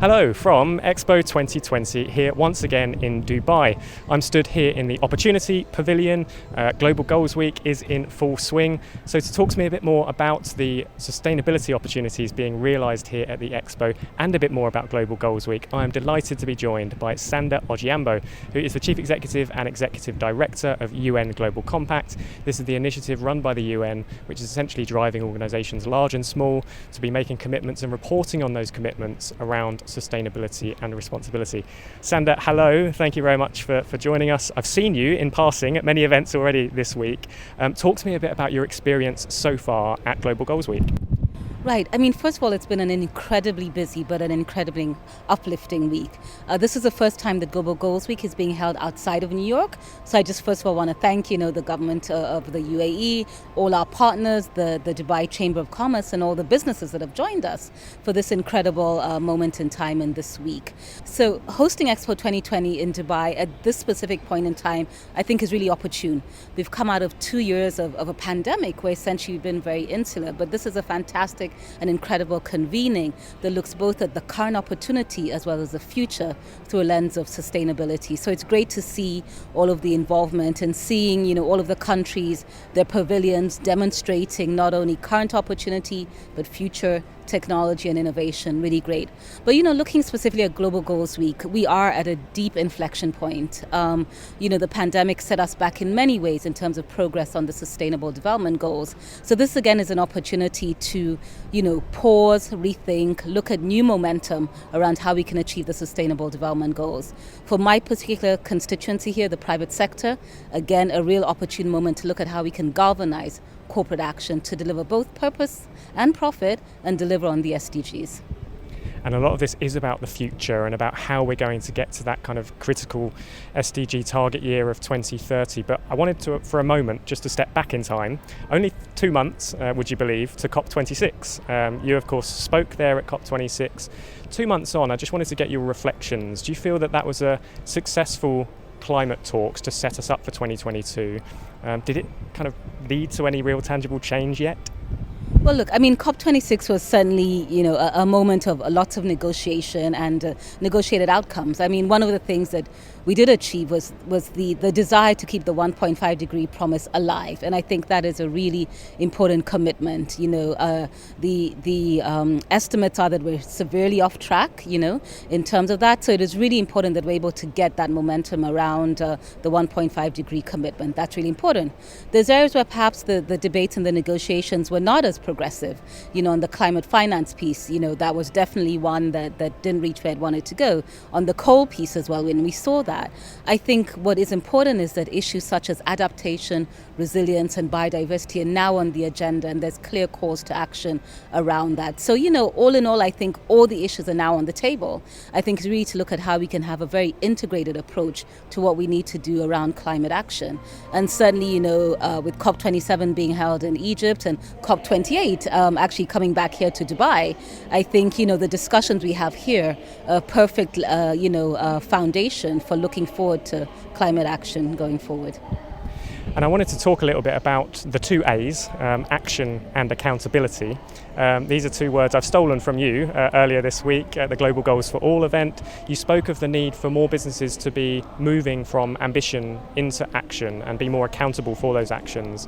Hello from Expo 2020 here once again in Dubai. I'm stood here in the Opportunity Pavilion. Global Goals Week is in full swing. So to talk to me a bit more about the sustainability opportunities being realised here at the Expo and a bit more about Global Goals Week, I am delighted to be joined by Sanda Ojiambo, who is the Chief Executive and Executive Director of UN Global Compact. This is the initiative run by the UN, which is essentially driving organisations large and small to be making commitments and reporting on those commitments around sustainability and responsibility. Sanda, hello, thank you very much for joining us. I've seen you in passing at many events already this week. Talk to me a bit about your experience so far at Global Goals Week. Right. I mean, first of all, it's been an incredibly busy but an incredibly uplifting week. This is the first time that Global Goals Week is being held outside of New York. So I just first of all want to thank, the government of the UAE, all our partners, the Dubai Chamber of Commerce and all the businesses that have joined us for this incredible moment in time in this week. So hosting Expo 2020 in Dubai at this specific point in time, I think is really opportune. We've come out of 2 years of a pandemic where essentially we've been very insular, but this is a fantastic an incredible convening that looks both at the current opportunity as well as the future through a lens of sustainability. So it's great to see all of the involvement and seeing, all of the countries, their pavilions demonstrating not only current opportunity but future technology and innovation. Really great. But looking specifically at Global Goals Week, we are at a deep inflection point. The pandemic set us back in many ways in terms of progress on the Sustainable Development Goals. So this again is an opportunity to pause, rethink, look at new momentum around how we can achieve the Sustainable Development Goals. For my particular constituency here, the private sector, again a real opportune moment to look at how we can galvanize corporate action to deliver both purpose and profit and deliver on the SDGs. And a lot of this is about the future and about how we're going to get to that kind of critical SDG target year of 2030. But I wanted to, for a moment, just to step back in time. Only 2 months, would you believe, to COP26. You, of course, spoke there at COP26. 2 months on, I just wanted to get your reflections. Do you feel that was a successful climate talks to set us up for 2022? Did it kind of lead to any real tangible change yet? Well, look, I mean, COP26 was certainly, a moment of lots of negotiation and negotiated outcomes. I mean, one of the things that we did achieve was the desire to keep the 1.5 degree promise alive. And I think that is a really important commitment. The estimates are that we're severely off track, in terms of that. So it is really important that we're able to get that momentum around the 1.5 degree commitment. That's really important. There's areas where perhaps the debates and the negotiations were not as progressive, on the climate finance piece, that was definitely one that didn't reach where it wanted to go. On the coal piece as well, when we saw that, I think what is important is that issues such as adaptation, resilience and biodiversity are now on the agenda, and there's clear calls to action around that. So, all in all, I think all the issues are now on the table. I think it's really to look at how we can have a very integrated approach to what we need to do around climate action. And certainly, with COP27 being held in Egypt and COP28 actually coming back here to Dubai, I think, the discussions we have here are a perfect, foundation for looking forward to climate action going forward. And I wanted to talk a little bit about the 2 A's, action and accountability. These are 2 words I've stolen from you earlier this week at the Global Goals for All event. You spoke of the need for more businesses to be moving from ambition into action and be more accountable for those actions.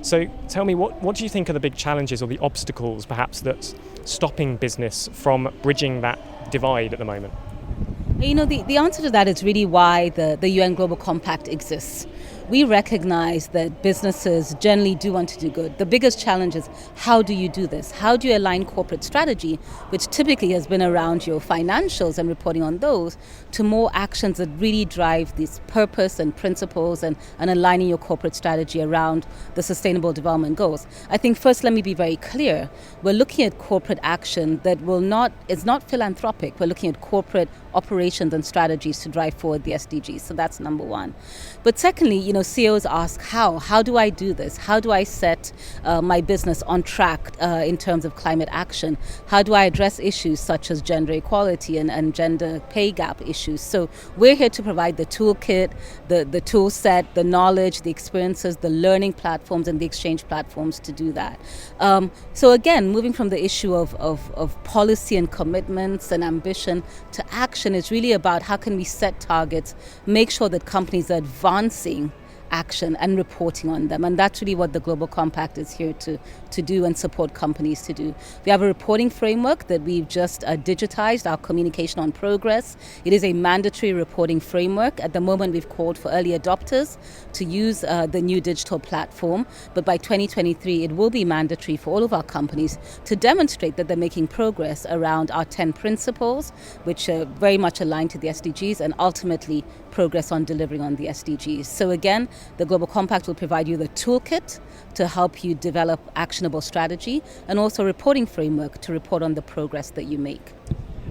So tell me, what do you think are the big challenges or the obstacles perhaps that's stopping business from bridging that divide at the moment? The answer to that is really why the UN Global Compact exists. We recognize that businesses generally do want to do good. The biggest challenge is, how do you do this? How do you align corporate strategy, which typically has been around your financials and reporting on those, to more actions that really drive this purpose and principles and aligning your corporate strategy around the Sustainable Development Goals? I think first, let me be very clear. We're looking at corporate action that is not philanthropic. We're looking at corporate operations and strategies to drive forward the SDGs. So that's number one. But secondly, CEOs ask how do I do this? How do I set my business on track in terms of climate action? How do I address issues such as gender equality and gender pay gap issues? So we're here to provide the toolkit, the tool set, the knowledge, the experiences, the learning platforms and the exchange platforms to do that. So again, moving from the issue of policy and commitments and ambition to action is really about how can we set targets, make sure that companies are advancing action and reporting on them. And that's really what the Global Compact is here to do and support companies to do. We have a reporting framework that we've just digitized, our communication on progress. It is a mandatory reporting framework. At the moment, we've called for early adopters to use the new digital platform. But by 2023, it will be mandatory for all of our companies to demonstrate that they're making progress around our 10 principles, which are very much aligned to the SDGs, and ultimately progress on delivering on the SDGs. So again, the Global Compact will provide you the toolkit to help you develop actionable strategy and also a reporting framework to report on the progress that you make.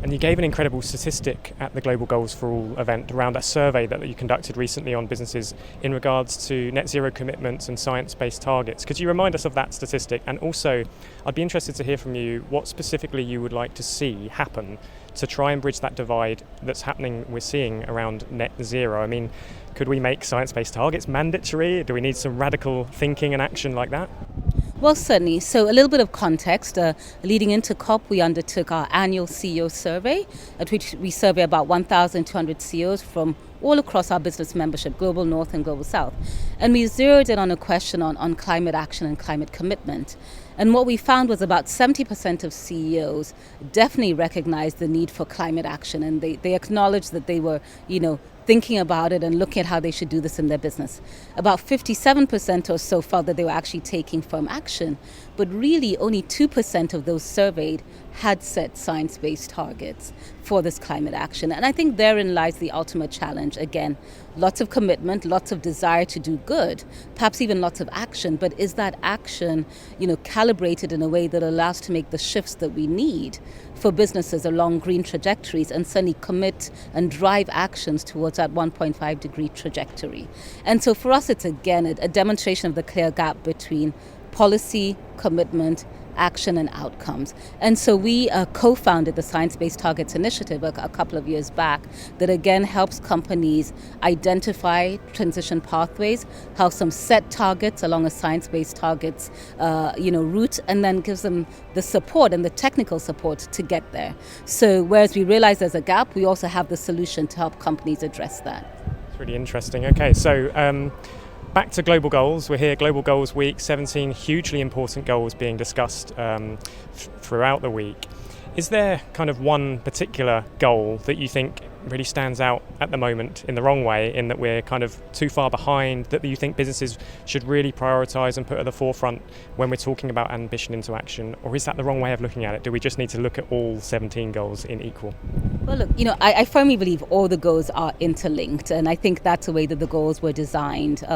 And you gave an incredible statistic at the Global Goals for All event around a survey that you conducted recently on businesses in regards to net zero commitments and science-based targets. Could you remind us of that statistic? And also, I'd be interested to hear from you what specifically you would like to see happen to try and bridge that divide that's happening, we're seeing around net zero. I mean, could we make science-based targets mandatory? Do we need some radical thinking and action like that? Well, certainly. So a little bit of context. Leading into COP, we undertook our annual CEO survey, at which we survey about 1,200 CEOs from all across our business membership, Global North and Global South. And we zeroed in on a question on climate action and climate commitment. And what we found was about 70% of CEOs definitely recognized the need for climate action, and they acknowledged that they were, thinking about it and looking at how they should do this in their business. About 57% or so felt that they were actually taking firm action, but really only 2% of those surveyed had set science-based targets for this climate action. And I think therein lies the ultimate challenge. Again, lots of commitment, lots of desire to do good, perhaps even lots of action, but is that action, calibrated in a way that allows to make the shifts that we need for businesses along green trajectories and certainly commit and drive actions towards that 1.5 degree trajectory. And so for us, it's again a demonstration of the clear gap between policy, commitment, action and outcomes. And so we co-founded the Science-Based Targets Initiative a couple of years back that again helps companies identify transition pathways, helps them set targets along a science-based targets route, and then gives them the support and the technical support to get there. So whereas we realize there's a gap, we also have the solution to help companies address that. It's really interesting. Okay, so back to Global Goals. We're here, Global Goals Week, 17 hugely important goals being discussed throughout the week. Is there kind of one particular goal that you think really stands out at the moment in the wrong way, in that we're kind of too far behind, that you think businesses should really prioritise and put at the forefront when we're talking about ambition into action? Or is that the wrong way of looking at it? Do we just need to look at all 17 goals in equal? Well, look, I firmly believe all the goals are interlinked, and I think that's the way that the goals were designed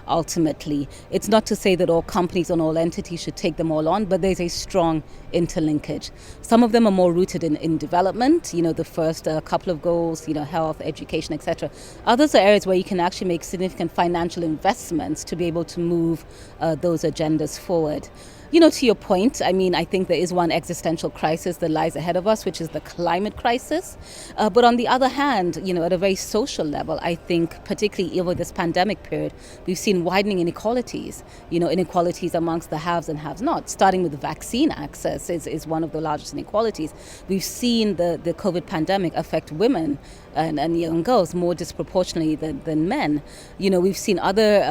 ultimately. It's not to say that all companies and all entities should take them all on, but there's a strong interlinkage. Some of them are more rooted in development, the first couple of goals, health, education, etc. Others are areas where you can actually make significant financial investments to be able to move those agendas forward. To your point, I think there is one existential crisis that lies ahead of us, which is the climate crisis. But on the other hand, at a very social level, I think particularly over this pandemic period, we've seen widening inequalities, inequalities amongst the haves and have-nots, starting with vaccine access is one of the largest inequalities. We've seen the COVID pandemic affect women and young girls more disproportionately than men. We've seen other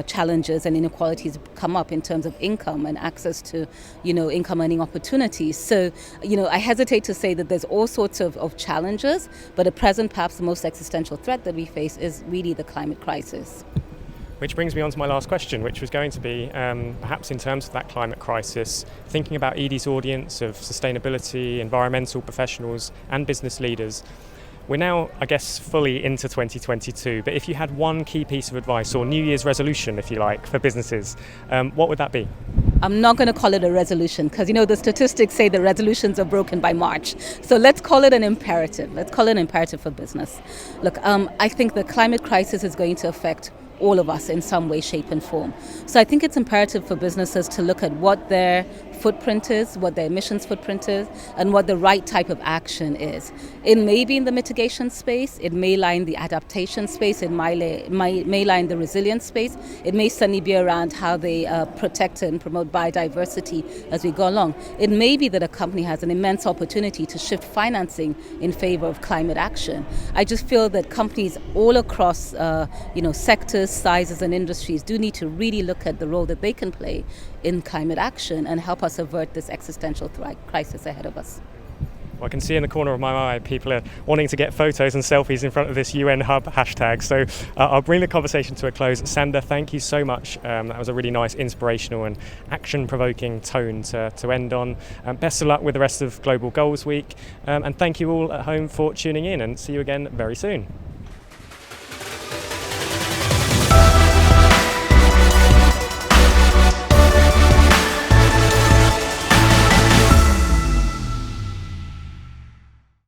challenges and inequalities come up in terms of income and access to, income earning opportunities. So, I hesitate to say that there's all sorts of challenges, but at present, perhaps the most existential threat that we face is really the climate crisis. Which brings me on to my last question, which was going to be, perhaps in terms of that climate crisis, thinking about Edie's audience of sustainability, environmental professionals and business leaders. We're now, I guess, fully into 2022, but if you had one key piece of advice or New Year's resolution, if you like, for businesses, what would that be? I'm not going to call it a resolution because, the statistics say the resolutions are broken by March. So let's call it an imperative. Let's call it an imperative for business. Look, I think the climate crisis is going to affect all of us in some way, shape and form. So I think it's imperative for businesses to look at what their footprint is, what their emissions footprint is, and what the right type of action is. It may be in the mitigation space, it may lie in the adaptation space, it may lie in the resilience space, it may suddenly be around how they protect and promote biodiversity as we go along. It may be that a company has an immense opportunity to shift financing in favor of climate action. I just feel that companies all across sectors, sizes and industries do need to really look at the role that they can play in climate action and help us avert this existential crisis ahead of us. Well, I can see in the corner of my eye people are wanting to get photos and selfies in front of this UN Hub hashtag. So I'll bring the conversation to a close. Sanda, thank you so much. That was a really nice, inspirational and action-provoking tone to end on. Best of luck with the rest of Global Goals Week. And thank you all at home for tuning in, and see you again very soon.